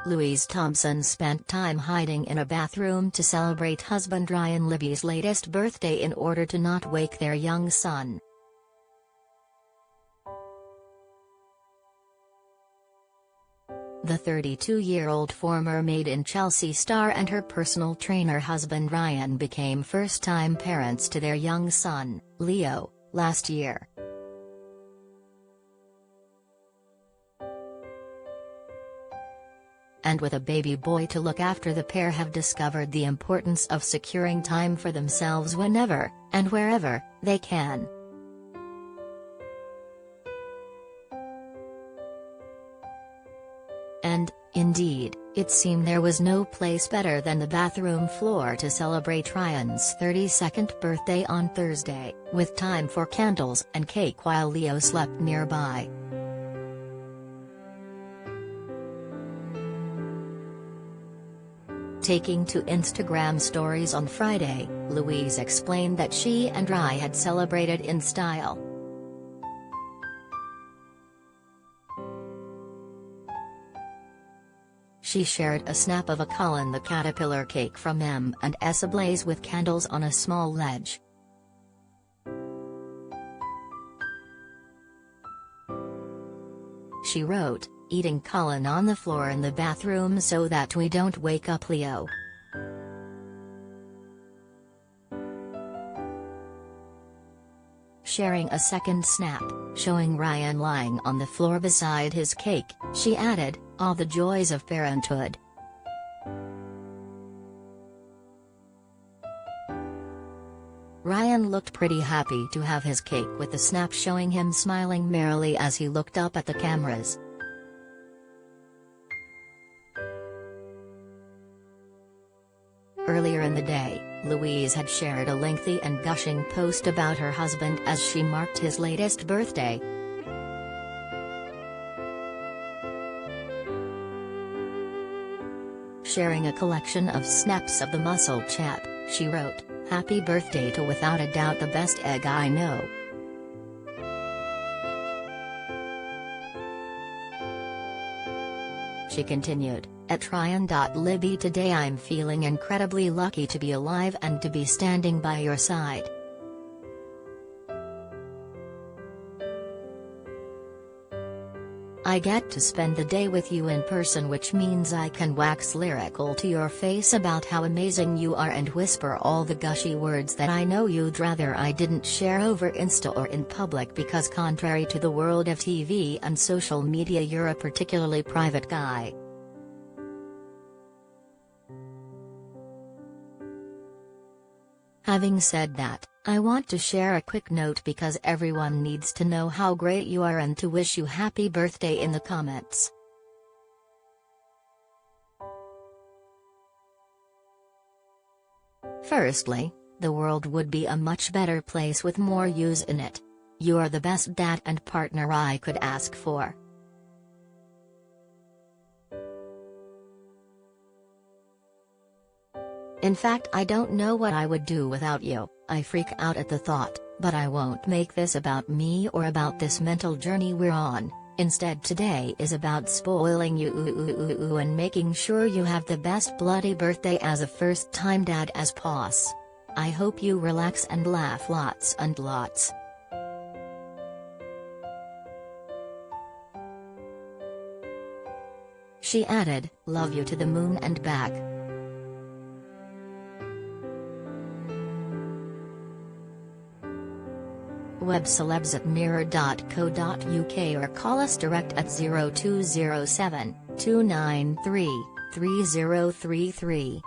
Louise Thompson spent time hiding in a bathroom to celebrate husband Ryan Libbey's latest birthday in order to not wake their young son. The 32-year-old former Made in Chelsea star and her personal trainer husband Ryan became first-time parents to their young son, Leo, last year. And with a baby boy to look after, the pair have discovered the importance of securing time for themselves whenever, and wherever, they can. And, indeed, it seemed there was no place better than the bathroom floor to celebrate Ryan's 32nd birthday on Thursday, with time for candles and cake while Leo slept nearby. Taking to Instagram stories on Friday, Louise explained that she and Ryan had celebrated in style. She shared a snap of a Colin the Caterpillar cake from M&S ablaze with candles on a small ledge. She wrote, "Eating Colin on the floor in the bathroom so that we don't wake up Leo." Sharing a second snap, showing Ryan lying on the floor beside his cake, she added, "All the joys of parenthood." Ryan looked pretty happy to have his cake, with the snap showing him smiling merrily as he looked up at the cameras. Earlier in the day, Louise had shared a lengthy and gushing post about her husband as she marked his latest birthday. Sharing a collection of snaps of the muscle chap, she wrote, "Happy birthday to without a doubt the best egg I know." She continued, "At Ryan.Libbey today, I'm feeling incredibly lucky to be alive and to be standing by your side. I get to spend the day with you in person, which means I can wax lyrical to your face about how amazing you are and whisper all the gushy words that I know you'd rather I didn't share over Insta or in public, because contrary to the world of TV and social media, you're a particularly private guy." Having said that, I want to share a quick note because everyone needs to know how great you are and to wish you happy birthday in the comments. Firstly, the world would be a much better place with more yous in it. You are the best dad and partner I could ask for. In fact, I don't know what I would do without you. I freak out at the thought, but I won't make this about me or about this mental journey we're on. Instead, today is about spoiling you and making sure you have the best bloody birthday as a first-time dad as poss. I hope you relax and laugh lots and lots. She added, "Love you to the moon and back." Web celebs at mirror.co.uk or call us direct at 0207 293 3033.